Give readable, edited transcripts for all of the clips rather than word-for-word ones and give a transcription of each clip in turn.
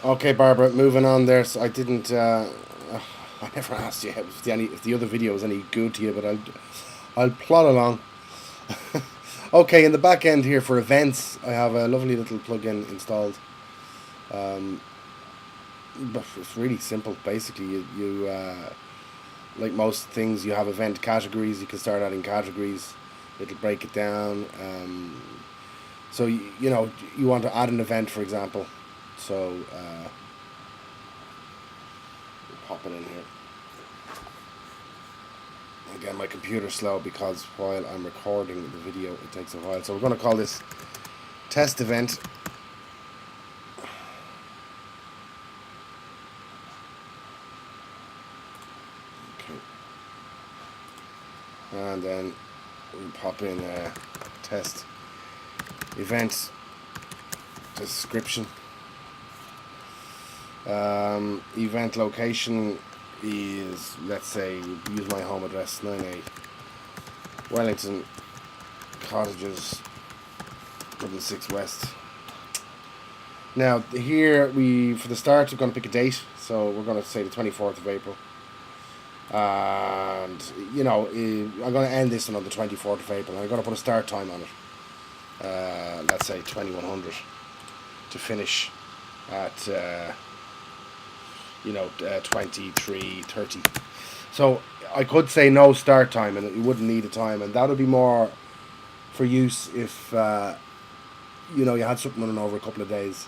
Okay, Barbara, moving on there. So I didn't. I never asked you if the other video was any good to you, but I'll plod along. Okay, in the back end here for events, I have a lovely little plugin installed. Um, but it's really simple. Basically, you like most things, you have event categories. You can start adding categories. It'll break it down. So you know you want to add an event, for example. So pop it in here. Again, my computer's slow because while I'm recording the video, it takes a while. So we're going to call this test event. Okay. And then we pop in a test event description. Event location is, let's say, use my home address, 98 Wellington Cottages, Dublin 6 West. Now here for the start we're going to pick a date, so we're going to say the 24th of April. And you know, I'm going to end this one on the 24th of April. And I'm going to put a start time on it. Let's say 2100 to finish at 23:30. So I could say no start time, and you wouldn't need a time, and that would be more for use if you had something running over a couple of days.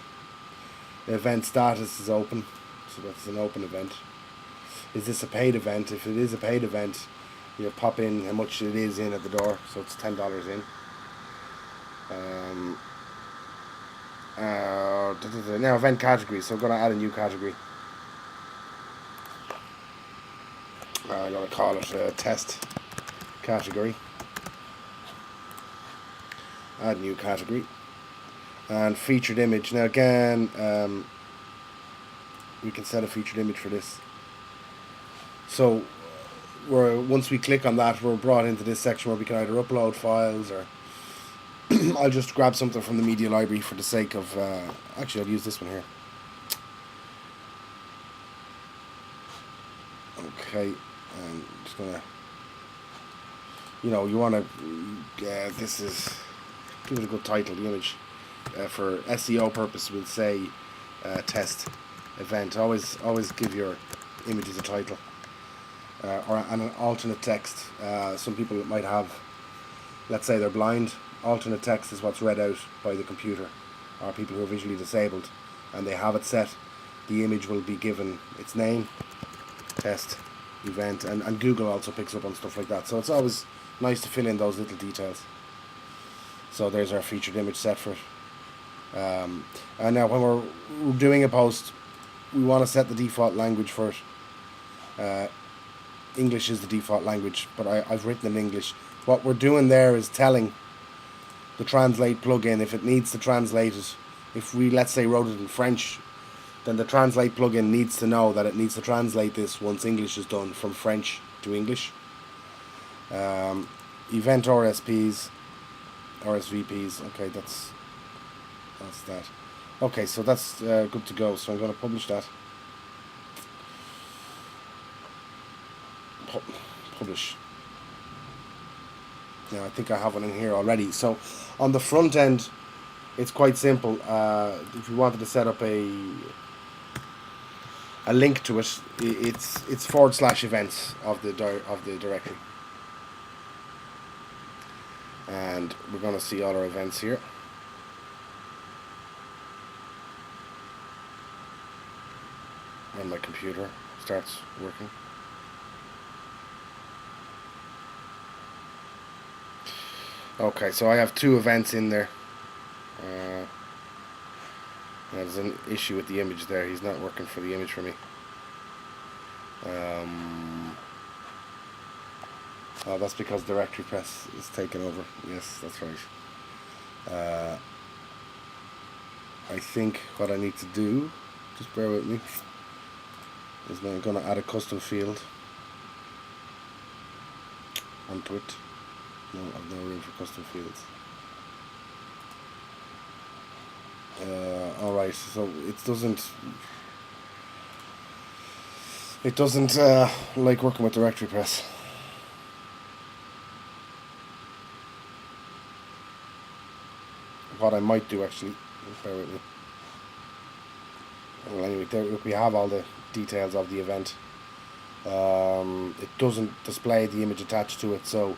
The event status is open, so that's an open event. Is this a paid event? If it is a paid event, you pop in how much it is in at the door, so it's $10 in. Now event category, so I'm going to add a new category. I'm going to call it a test category. Add new category. And featured image. Now again, we can set a featured image for this. So once we click on that, we're brought into this section where we can either upload files or I'll just grab something from the media library for the sake of actually I'll use this one here. Okay, I'm just gonna, you want to this is, give it a good title. The image for SEO purpose we'll say test event. Always give your images a title or an alternate text. Some people might have, let's say they're blind. Alternate text is what's read out by the computer, or people who are visually disabled, and they have it set. The image will be given its name, test event, and Google also picks up on stuff like that. So it's always nice to fill in those little details. So there's our featured image set for it. And now when we're doing a post, we want to set the default language for it. English is the default language, but I've written in English. What we're doing there is telling the translate plugin if it needs to translate it. If we, let's say, wrote it in French, then the translate plugin needs to know that it needs to translate this once English is done from French to English. Event RSVPs. Okay, that's that. Okay, so that's good to go. So I'm going to publish that. Publish. Now I think I have one in here already. So on the front end, it's quite simple. If you wanted to set up a link to it, it's /events of the directory, and we're going to see all our events here. And my computer starts working. Okay, so I have 2 events in there. There's an issue with the image there. He's not working for the image for me. Oh, that's because directory press is taken over. Yes, that's right. I think what I need to do, just bear with me, is now I'm going to add a custom field onto it. No, I've no room for custom fields. Alright, so it doesn't like working with directory press. What I might do actually, bear with me. Well, anyway, there we have all the details of the event. It doesn't display the image attached to it, so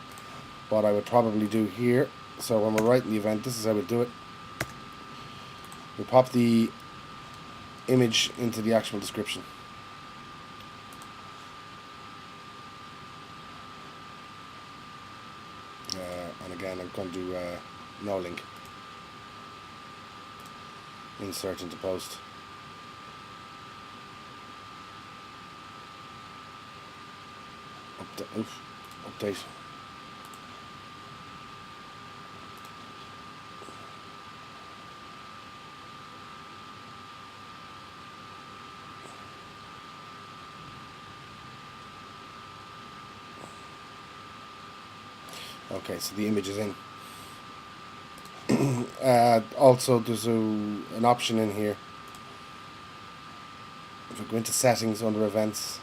what I would probably do here, so when we're writing the event, this is how we do it. We pop the image into the actual description. And again, I'm going to do no link. Insert into post. Update. Okay, so the image is in. Also, there's an option in here. If we go into settings under events,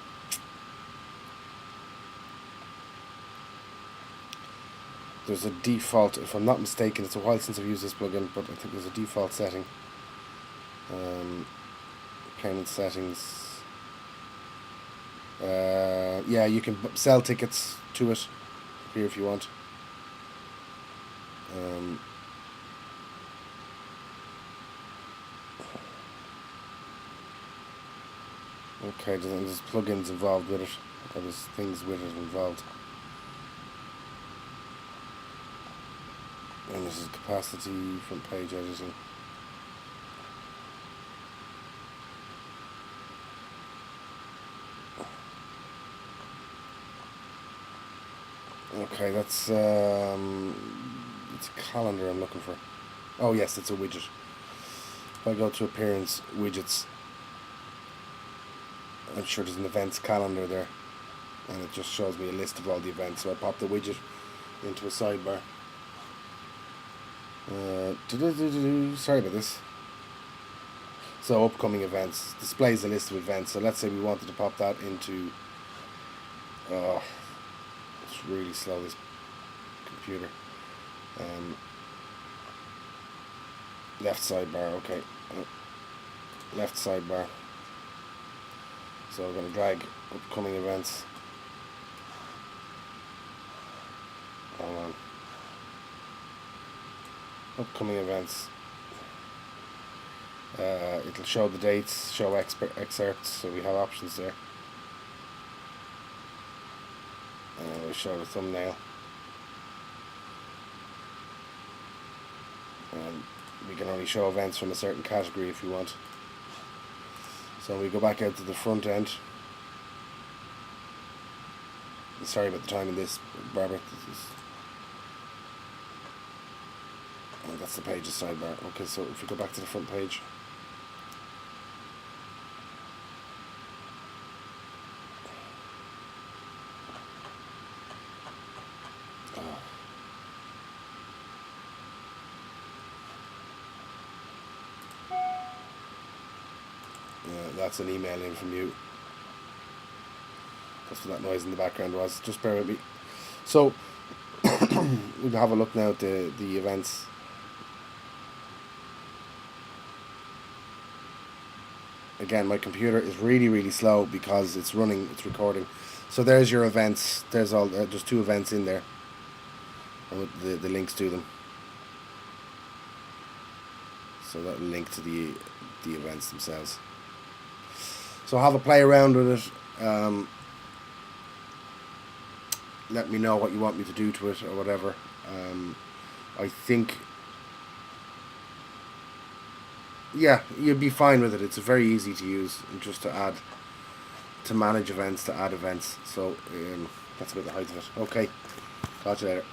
there's a default, if I'm not mistaken, it's a while since I've used this plugin, but I think there's a default setting. Payment settings. Yeah, you can sell tickets to it here if you want. Okay, there's plugins involved with it, or there's things with it involved. And this is capacity from page editing. Okay, that's it's a calendar I'm looking for. Oh yes, it's a widget. If I go to appearance, widgets, I'm sure there's an events calendar there, and it just shows me a list of all the events. So I pop the widget into a sidebar. Sorry about this. So upcoming events displays a list of events. So let's say we wanted to pop that into. Oh, it's really slow, this computer. Left sidebar. Okay. Left sidebar. So we're going to drag upcoming events. Hold on. Upcoming events. It'll show the dates, show excerpts, so we have options there. We'll show the thumbnail. And we can only show events from a certain category if you want. So we go back out to the front end. Sorry about the time in this, Barbara. Oh, that's the page's sidebar. Okay, so if we go back to the front page. That's an email in from you. That's what that noise in the background was. Just bear with me. So we'll have a look now at the events. Again, my computer is really slow because it's recording. So there's your events. There's there's 2 events in there, and with the links to them. So that will link to the events themselves. So have a play around with it. Let me know what you want me to do to it or whatever. I think, yeah, you'll be fine with it. It's very easy to use and just to manage events, to add events. So that's about the height of it. Okay, talk to you later.